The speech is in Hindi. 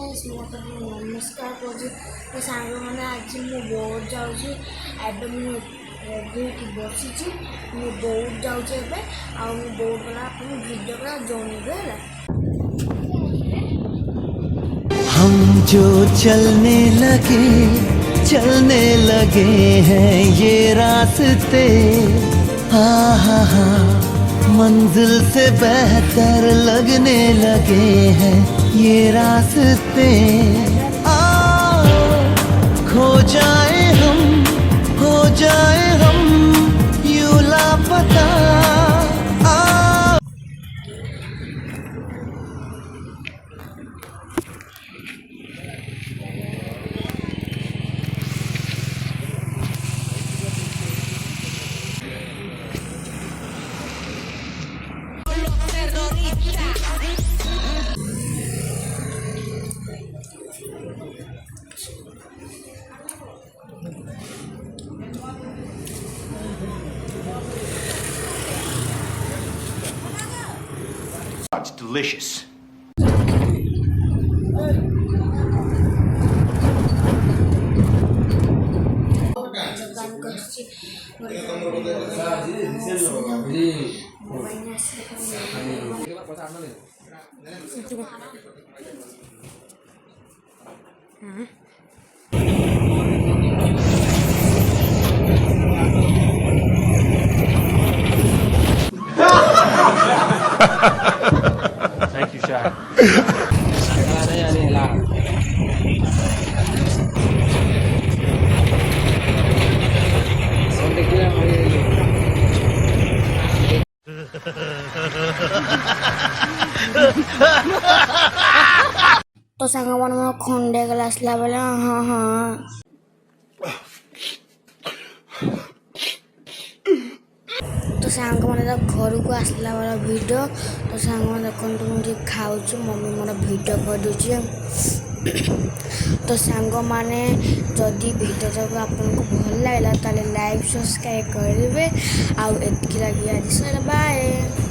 गाइस मत नमस्कार करुँ तो सांग मैंने आज मु बहुत जाऊँगी एवं मुझे बसी मु बहुत जाऊँगी बहुत बड़ा अपनी वीडियो का जोड़े हम जो चलने लगे हैं ये रास्ते हा मंजिल से बेहतर लगने लगे हैं ये रास्ते खो जाए हम हो जाए हम यूं लापता It's delicious. Thank you, Shaq. तो सांग मन खंडे ग्लास बेले हाँ हाँ तो सांग मैंने घर को आसला वाला वीडियो तो सांग मैंने देखो मुझे खाऊ मम्मी मोर वीडियो कर तो सांग मैंने जदि वीडियो तक आपको भल लगे लाइक सब्सक्राइब करेंगे आउ एतकी लगी आज बाय।